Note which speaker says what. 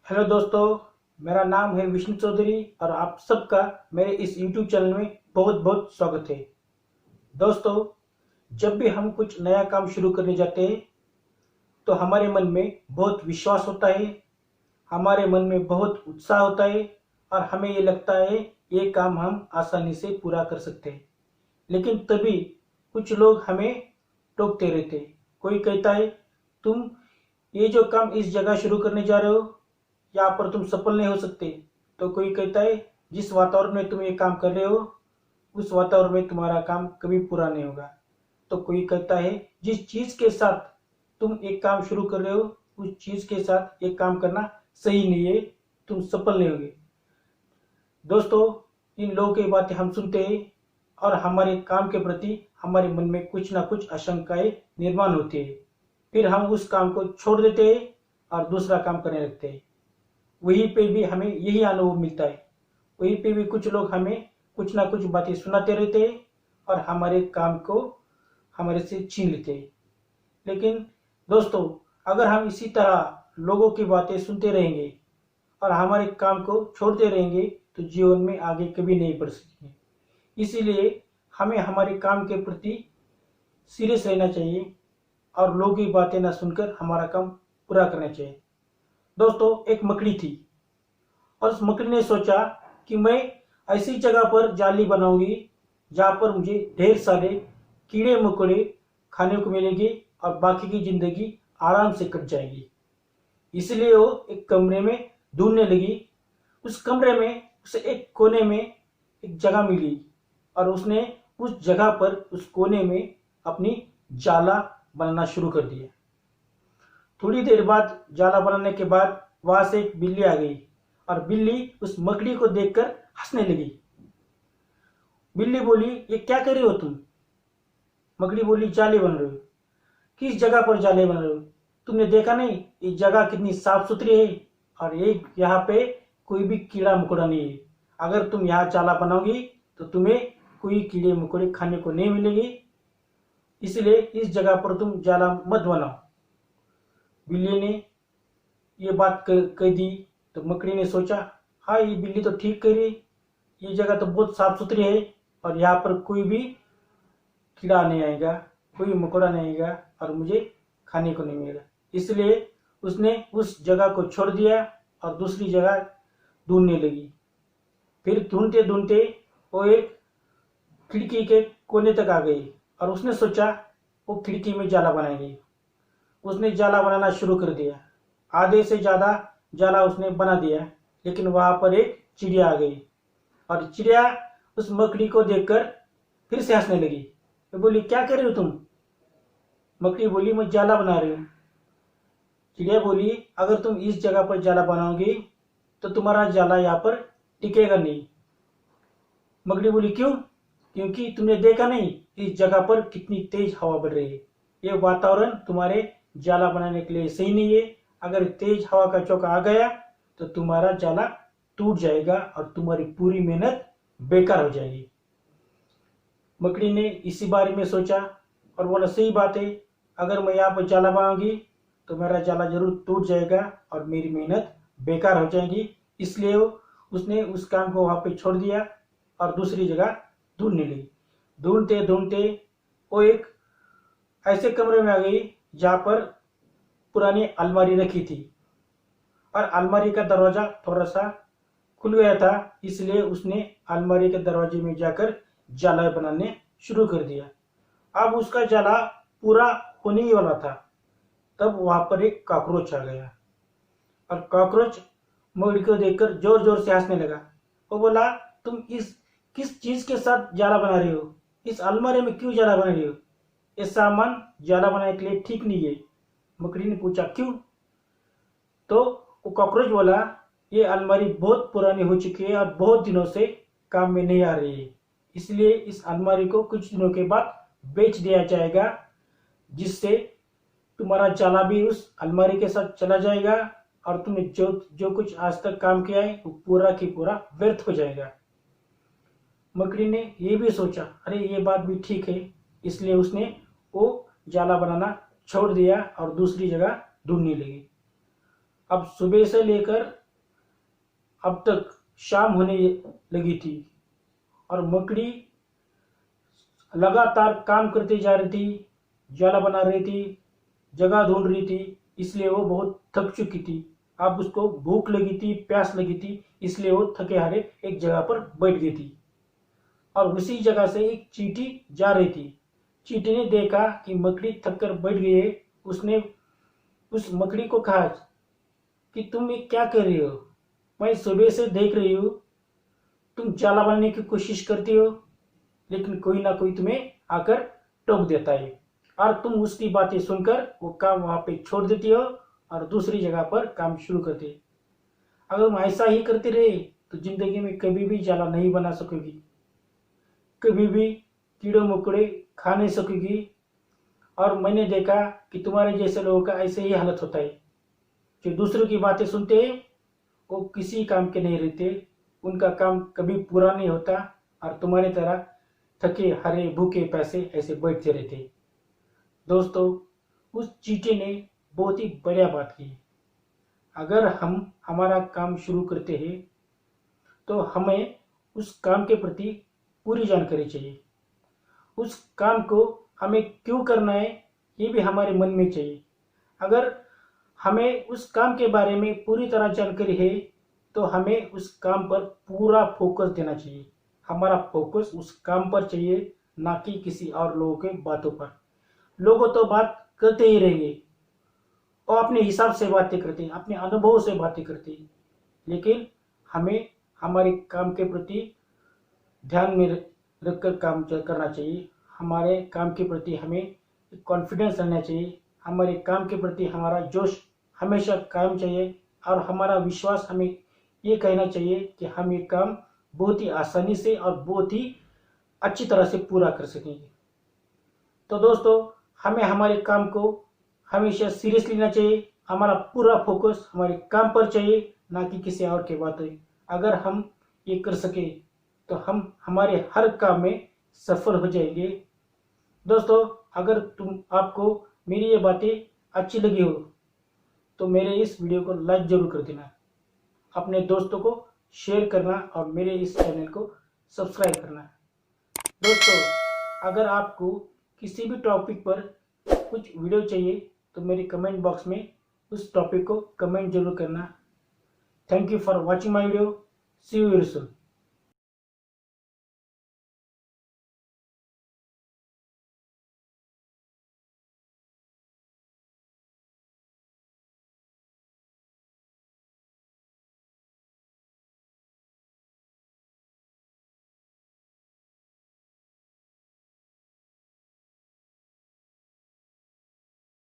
Speaker 1: Hello दोस्तों, मेरा नाम है विष्णु चौधरी और आप सबका मेरे इस YouTube चैनल में बहुत बहुत स्वागत है। दोस्तों, जब भी हम कुछ नया काम शुरू करने जाते हैं तो हमारे मन में बहुत विश्वास होता है, हमारे मन में बहुत उत्साह होता है और हमें ये लगता है ये काम हम आसानी से पूरा कर सकते हैं। लेकिन तभी कुछ लोग हमें टोकते रहते हैं। कोई कहता है तुम ये जो काम इस जगह शुरू करने जा रहे हो यहाँ पर तुम सफल नहीं हो सकते। तो कोई कहता है जिस वातावरण में तुम ये काम कर रहे हो उस वातावरण में तुम्हारा काम कभी पूरा नहीं होगा। तो कोई कहता है जिस चीज के साथ तुम एक काम शुरू कर रहे हो उस चीज के साथ एक काम करना सही नहीं है, तुम सफल नहीं होगे। दोस्तों, इन लोगों की बातें हम सुनते हैं और हमारे काम के प्रति हमारे मन में कुछ ना कुछ आशंकाएं निर्माण होती है। फिर हम उस काम को छोड़ देते हैं और दूसरा काम करने लगते हैं। वहीं पे भी हमें यही अनुभव मिलता है। वहीं पे भी कुछ लोग हमें कुछ ना कुछ बातें सुनाते रहते हैं और हमारे काम को हमारे से छीन लेते हैं। लेकिन दोस्तों, अगर हम इसी तरह लोगों की बातें सुनते रहेंगे और हमारे काम को छोड़ते रहेंगे तो जीवन में आगे कभी नहीं बढ़ सकेंगे। इसीलिए हमें हमारे काम के प्रति सीरियस रहना चाहिए और लोगों की बातें ना सुनकर हमारा काम पूरा करना चाहिए। दोस्तों, एक मकड़ी थी और उस मकड़ी ने सोचा कि मैं ऐसी जगह पर जाली बनाऊंगी जहां पर मुझे ढेर सारे कीड़े मकोड़े खाने को मिलेंगे और बाकी की जिंदगी आराम से कट जाएगी। इसलिए वो एक कमरे में ढूंढने लगी। उस कमरे में उसे एक कोने में एक जगह मिली और उसने उस जगह पर उस कोने में अपनी जाला बनाना शुरू कर दिया। थोड़ी देर बाद जाला बनाने के बाद वहां से एक बिल्ली आ गई और बिल्ली उस मकड़ी को देखकर हंसने लगी। बिल्ली बोली, ये क्या कर रही हो तुम? मकड़ी बोली, जाले बन रहे हो। किस जगह पर जाले बन रहे हो? तुमने देखा नहीं ये जगह कितनी साफ सुथरी है और एक यहाँ पे कोई भी कीड़ा मकोड़ा नहीं है। अगर तुम यहाँ जाला बनाओगी तो तुम्हें कोई कीड़े मकोड़े खाने को नहीं मिलेगी, इसलिए इस जगह पर तुम जाला मत बनाओ। बिल्ली ने ये बात कह दी तो मकड़ी ने सोचा, हाँ ये बिल्ली तो ठीक कह रही, ये जगह तो बहुत साफ सुथरी है और यहाँ पर कोई भी कीड़ा नहीं आएगा, कोई मकोड़ा नहीं आएगा और मुझे खाने को नहीं मिलेगा। इसलिए उसने उस जगह को छोड़ दिया और दूसरी जगह ढूंढने लगी। फिर ढूंढते ढूंढते वो एक खिड़की के कोने तक आ गई और उसने सोचा वो खिड़की में जाला बनाएगी। उसने जाला बनाना शुरू कर दिया। आधे से ज्यादा जाला उसने बना दिया, लेकिन वहां पर एक चिड़िया आ गई और चिड़िया उस मकड़ी को देखकर फिर से हंसने लगी। वो बोली, क्या कर रही हो तुम? मकड़ी बोली, मैं जाला बना रही हूँ। चिड़िया बोली, अगर तुम इस जगह पर जाला बनाओगी तो तुम्हारा जाला यहाँ पर टिकेगा नहीं। मकड़ी बोली, क्यों? क्योंकि तुमने देखा नहीं इस जगह पर कितनी तेज हवा बढ़ रही है। ये वातावरण तुम्हारे जाला बनाने के लिए सही नहीं है। अगर तेज हवा का झोंका आ गया तो तुम्हारा जाला टूट जाएगा और तुम्हारी पूरी मेहनत बेकार हो जाएगी। मकड़ी ने इसी बारे में सोचा और बोला, सही बात है, अगर मैं यहाँ पर जाला बनाऊंगी तो मेरा जाला जरूर टूट जाएगा और मेरी मेहनत बेकार हो जाएगी। इसलिए उसने उस काम को वहां पे छोड़ दिया और दूसरी जगह ढूंढने लगी। ढूंढते ढूंढते वो एक ऐसे कमरे में आ गई जहां पर पुरानी अलमारी रखी थी और अलमारी का दरवाजा थोड़ा सा खुल गया था, इसलिए उसने अलमारी के दरवाजे में जाकर जाला बनाने शुरू कर दिया। अब उसका जाला पूरा होने ही वाला था, तब वहां पर एक कॉकरोच आ गया और कॉकरोच मकड़ी को देखकर जोर जोर से हंसने लगा। वो बोला, तुम इस किस चीज के साथ जाला बना रही हो? इस अलमारी में क्यों जाला बना रही हो? ये सामान जाला बनाने के लिए ठीक नहीं है। मकड़ी ने पूछा, क्यों? तो वो कॉकरोच बोला, ये अलमारी बहुत पुरानी हो चुकी है और बहुत दिनों से काम में नहीं आ रही है, इसलिए इस अलमारी को कुछ दिनों के बाद बेच दिया जाएगा, जिससे तुम्हारा जाला भी उस अलमारी के साथ चला जाएगा और तुमने जो जो कुछ आज तक काम किया है वो पूरा की पूरा व्यर्थ हो जाएगा। मकड़ी ने ये भी सोचा, अरे ये बात भी ठीक है, इसलिए उसने वो जाला बनाना छोड़ दिया और दूसरी जगह ढूंढने लगी। अब सुबह से लेकर अब तक शाम होने लगी थी और मकड़ी लगातार काम करती जा रही थी, जाला बना रही थी, जगह ढूंढ रही थी, इसलिए वो बहुत थक चुकी थी। अब उसको भूख लगी थी, प्यास लगी थी, इसलिए वो थके हारे एक जगह पर बैठ गई थी और उसी जगह से एक चींटी जा रही थी। चींटी ने देखा कि मकड़ी थक कर बैठ गई है। उसने उस मकड़ी को कहा कि तुम ये क्या कर रही हो? मैं सुबह से देख रही हूँ, तुम जाला बनाने की कोशिश करती हो, लेकिन कोई ना कोई तुम्हें आकर टोक देता है और तुम उसकी बातें सुनकर वो काम वहां पे छोड़ देती हो और दूसरी जगह पर काम शुरू करती है। अगर तुम ऐसा ही करती रहे तो जिंदगी में कभी भी जाला नहीं बना सकोगी, कभी भी कीड़े मकोड़े खा नहीं सकोगी। और मैंने देखा कि तुम्हारे जैसे लोगों का ऐसे ही हालत होता है। जो दूसरों की बातें सुनते हैं वो किसी काम के नहीं रहते, उनका काम कभी पूरा नहीं होता और तुम्हारी तरह थके हरे भूखे पैसे ऐसे बैठते रहते। दोस्तों, उस चींटी ने बहुत ही बढ़िया बात की। अगर हम हमारा काम शुरू करते हैं तो हमें उस काम के प्रति पूरी जानकारी चाहिए। उस काम को हमें क्यों करना है ये भी हमारे मन में चाहिए। अगर हमें उस काम के बारे में पूरी तरह जानकारी है तो हमें उस काम पर पूरा फोकस देना चाहिए। हमारा फोकस उस काम पर चाहिए, ना कि किसी और लोगों के बातों पर। लोगों तो बात करते ही रहेंगे और अपने हिसाब से बातें करते हैं, अपने अनुभव से बातें करते हैं, लेकिन हमें हमारे काम के प्रति ध्यान में रखकर काम करना चाहिए। हमारे काम के प्रति हमें कॉन्फिडेंस रहना चाहिए। हमारे काम के प्रति हमारा जोश हमेशा कायम चाहिए और हमारा विश्वास हमें ये कहना चाहिए कि हम ये काम बहुत ही आसानी से और बहुत ही अच्छी तरह से पूरा कर सकेंगे। तो दोस्तों, हमें हमारे काम को हमेशा सीरियस लेना चाहिए। हमारा पूरा फोकस हमारे काम पर चाहिए, ना कि किसी और के बातों। अगर हम ये कर सके तो हम हमारे हर काम में सफल हो जाएंगे। दोस्तों, अगर आपको मेरी ये बातें अच्छी लगी हो तो मेरे इस वीडियो को लाइक जरूर कर देना, अपने दोस्तों को शेयर करना और मेरे इस चैनल को सब्सक्राइब करना। दोस्तों, अगर आपको किसी भी टॉपिक पर कुछ वीडियो चाहिए तो मेरे कमेंट बॉक्स में उस टॉपिक को कमेंट जरूर करना। Thank you for watching my video. See you very soon.